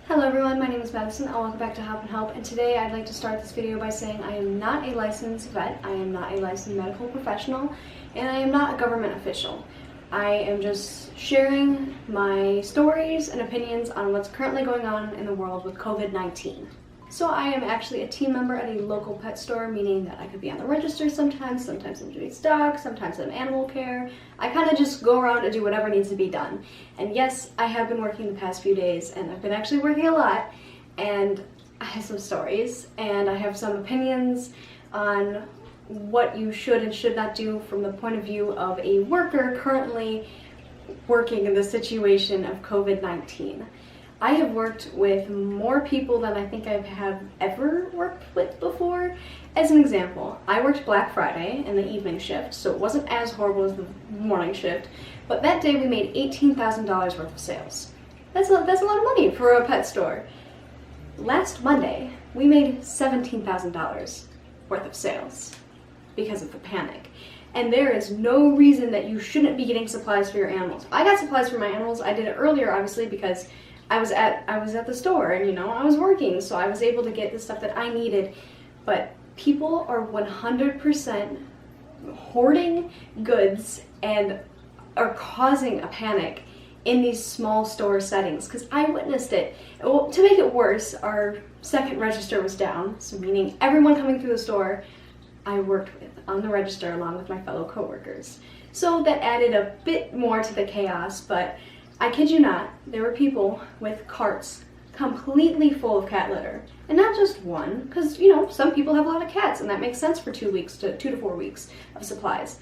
Hello everyone, my name is Madison and welcome back to Hopp'in, and today I'd like to start this video by saying I am not a licensed vet, I am not a licensed medical professional, and I am not a government official. I am just sharing my stories and opinions on what's currently going on in the world with COVID-19. So I am actually a team member at a local pet store, meaning that I could be on the register sometimes I'm doing stock, sometimes I'm animal care. I kind of just go around and do whatever needs to be done. And yes, I have been working the past few days, and I've been actually working a lot, and I have some stories, and I have some opinions on what you should and should not do from the point of view of a worker currently working in the situation of COVID-19. I have worked with more people than I think I have ever worked with before. As an example, I worked Black Friday in the evening shift, so it wasn't as horrible as the morning shift, but that day we made $18,000 worth of sales. That's a lot of money for a pet store. Last Monday, we made $17,000 worth of sales because of the panic. And there is no reason that you shouldn't be getting supplies for your animals. I got supplies for my animals. I did it earlier, obviously, because I was at the store and, I was working, so I was able to get the stuff that I needed. But people are 100% hoarding goods and are causing a panic in these small store settings, because I witnessed it. Well, to make it worse, our second register was down, so meaning everyone coming through the store I worked with on the register along with my fellow coworkers. So that added a bit more to the chaos, but I kid you not, there were people with carts completely full of cat litter. And not just one, because, some people have a lot of cats, and that makes sense for 2 to 4 weeks of supplies.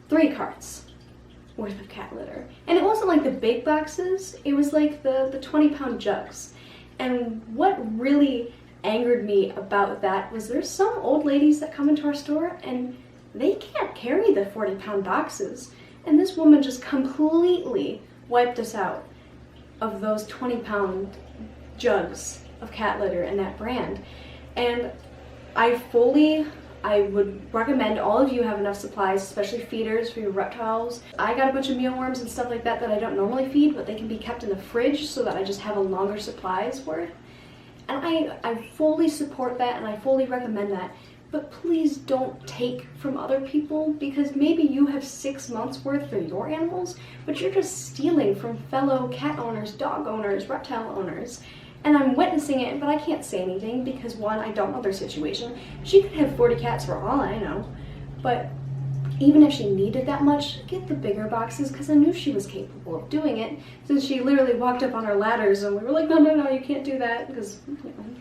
3 carts worth of cat litter. And it wasn't like the big boxes, it was like the 20-pound jugs. And what really angered me about that was there's some old ladies that come into our store, and they can't carry the 40-pound boxes. And this woman just completely wiped us out of those 20-pound jugs of cat litter and that brand. And I would recommend all of you have enough supplies, especially feeders for your reptiles. I got a bunch of mealworms and stuff like that I don't normally feed, but they can be kept in the fridge so that I just have a longer supplies worth. And I fully support that, and I fully recommend that. But please don't take from other people, because maybe you have 6 months worth for your animals, but you're just stealing from fellow cat owners, dog owners, reptile owners. And I'm witnessing it, but I can't say anything because, one, I don't know their situation. She could have 40 cats for all I know. But even if she needed that much, get the bigger boxes, because I knew she was capable of doing it, since she literally walked up on our ladders and we were like, no, you can't do that, because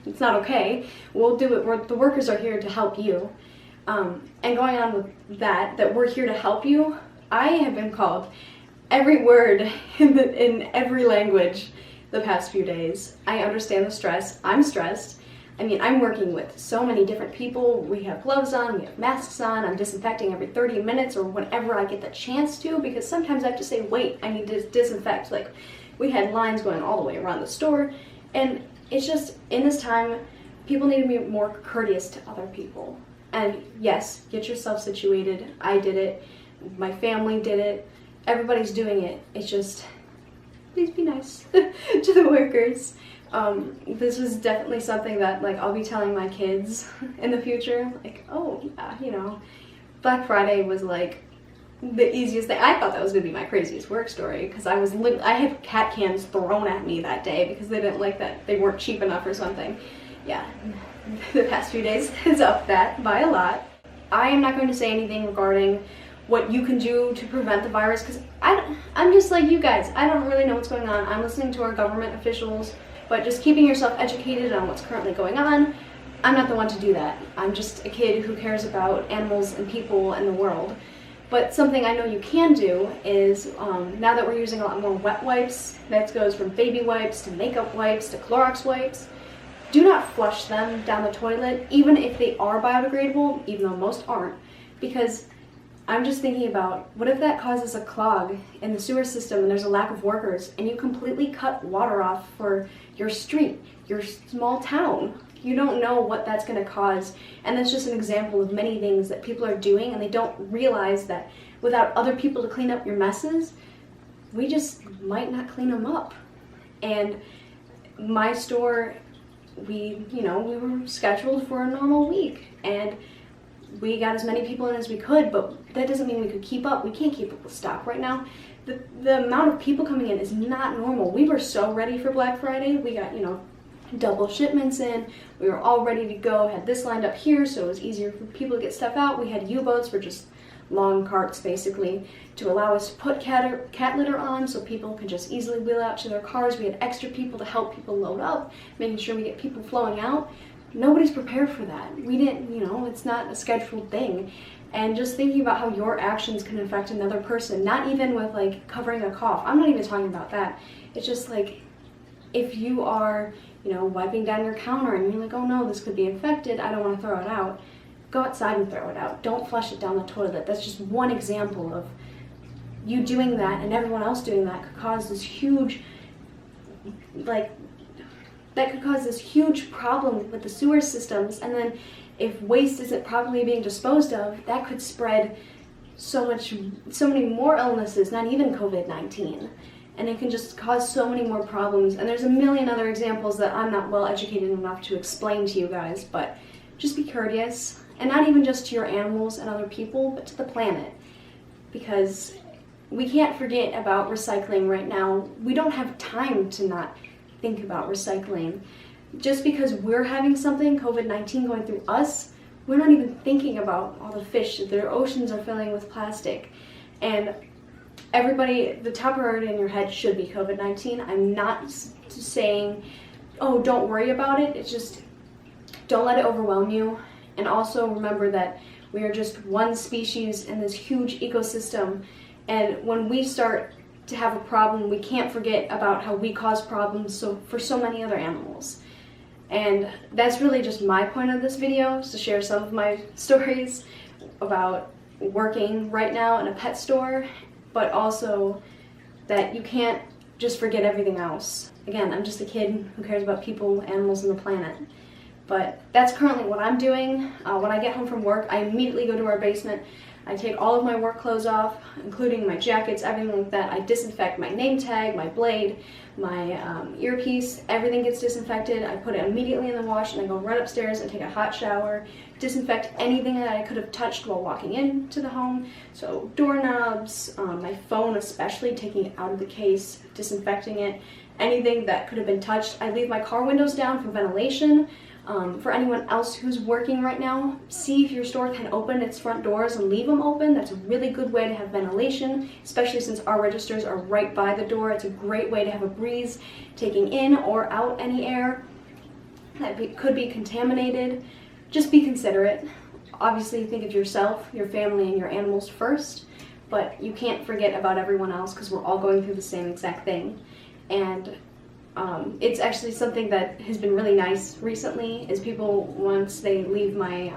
it's not okay. We'll do it. The workers are here to help you. And going on with that we're here to help you, I have been called every word in every language the past few days. I understand the stress. I'm stressed. I'm working with so many different people. We have gloves on, we have masks on, I'm disinfecting every 30 minutes or whenever I get the chance to, because sometimes I have to say, wait, I need to disinfect. Like, we had lines going all the way around the store, and it's just, in this time, people need to be more courteous to other people. And yes, get yourself situated. I did it. My family did it. Everybody's doing it. It's just, please be nice to the workers. This was definitely something that, I'll be telling my kids in the future, oh, yeah, Black Friday was, the easiest thing. I thought that was going to be my craziest work story, because I had cat cans thrown at me that day because they didn't like that they weren't cheap enough or something. Yeah, the past few days has upped that by a lot. I am not going to say anything regarding what you can do to prevent the virus, because I'm just like you guys. I don't really know what's going on. I'm listening to our government officials, but just keeping yourself educated on what's currently going on. I'm not the one to do that. I'm just a kid who cares about animals and people and the world. But something I know you can do is, now that we're using a lot more wet wipes, that goes from baby wipes to makeup wipes to Clorox wipes, do not flush them down the toilet, even if they are biodegradable, even though most aren't, because I'm just thinking about, what if that causes a clog in the sewer system and there's a lack of workers, and you completely cut water off for your street, your small town? You don't know what that's going to cause, and that's just an example of many things that people are doing, and they don't realize that without other people to clean up your messes, we just might not clean them up. And my store, we were scheduled for a normal week, and we got as many people in as we could, but that doesn't mean we could keep up. We can't keep up with stock right now. The amount of people coming in is not normal. We were so ready for Black Friday. We got, double shipments in. We were all ready to go, had this lined up here so it was easier for people to get stuff out. We had U-boats, for just long carts basically, to allow us to put cat litter on so people could just easily wheel out to their cars. We had extra people to help people load up, making sure we get people flowing out. Nobody's prepared for that. We didn't, it's not a scheduled thing. And just thinking about how your actions can affect another person, not even with like covering a cough. I'm not even talking about that. It's just like, if you are, wiping down your counter and you're like, oh no, this could be infected, I don't want to throw it out. Go outside and throw it out. Don't flush it down the toilet. That's just one example of you doing that, and everyone else doing that could cause this huge, problem with the sewer systems. And then if waste isn't properly being disposed of, that could spread so many more illnesses, not even COVID-19. And it can just cause so many more problems. And there's a million other examples that I'm not well educated enough to explain to you guys, but just be courteous. And not even just to your animals and other people, but to the planet. Because we can't forget about recycling right now. We don't have time to not think about recycling. Just because we're having something, COVID-19, going through us, we're not even thinking about all the fish that their oceans are filling with plastic. And everybody, the top priority in your head should be COVID-19. I'm not saying, oh, don't worry about it. It's just, don't let it overwhelm you. And also remember that we are just one species in this huge ecosystem. And when we start to have a problem, we can't forget about how we cause problems for so many other animals. And that's really just my point of this video, is to share some of my stories about working right now in a pet store, but also that you can't just forget everything else. Again, I'm just a kid who cares about people, animals, and the planet. But that's currently what I'm doing. When I get home from work, I immediately go to our basement. I take all of my work clothes off, including my jackets, everything like that. I disinfect my name tag, my blade, my earpiece. Everything gets disinfected. I put it immediately in the wash, and I go right upstairs and take a hot shower, disinfect anything that I could have touched while walking into the home. So doorknobs, my phone especially, taking it out of the case, disinfecting it. Anything that could have been touched. I leave my car windows down for ventilation. For anyone else who's working right now, see if your store can open its front doors and leave them open. That's a really good way to have ventilation, especially since our registers are right by the door. It's a great way to have a breeze taking in or out any air that could be contaminated. Just be considerate. Obviously, think of yourself, your family, and your animals first, but you can't forget about everyone else because we're all going through the same exact thing. And it's actually something that has been really nice recently, is people, once they leave my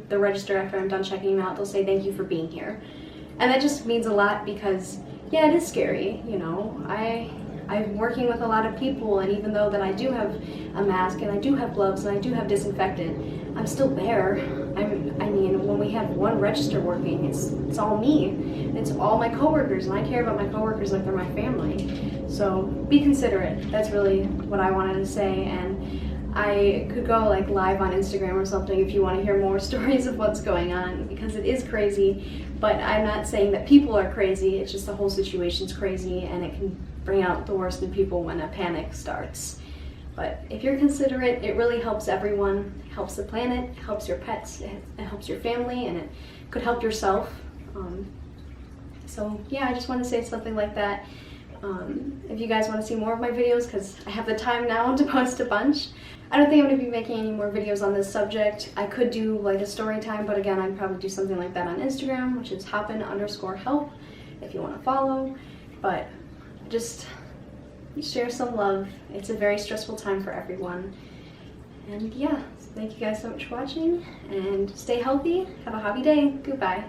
the register after I'm done checking them out, they'll say thank you for being here. And that just means a lot because, yeah, it is scary, I'm working with a lot of people, and even though that I do have a mask and I do have gloves and I do have disinfectant, I'm still there. I mean, when we have one register working, it's all me. It's all my coworkers, and I care about my coworkers like they're my family. So be considerate. That's really what I wanted to say. And I could go like live on Instagram or something if you want to hear more stories of what's going on, because it is crazy. But I'm not saying that people are crazy. It's just the whole situation's crazy, and it can bring out the worst in people when a panic starts. But if you're considerate, it really helps everyone. It helps the planet, it helps your pets, it helps your family, and it could help yourself. So yeah, I just want to say something like that. If you guys want to see more of my videos, because I have the time now to post a bunch. I don't think I'm going to be making any more videos on this subject. I could do like a story time, but again, I'd probably do something like that on Instagram, which is Hopp'in_help, if you want to follow. But just share some love. It's a very stressful time for everyone. And yeah, thank you guys so much for watching, and stay healthy. Have a happy day. Goodbye.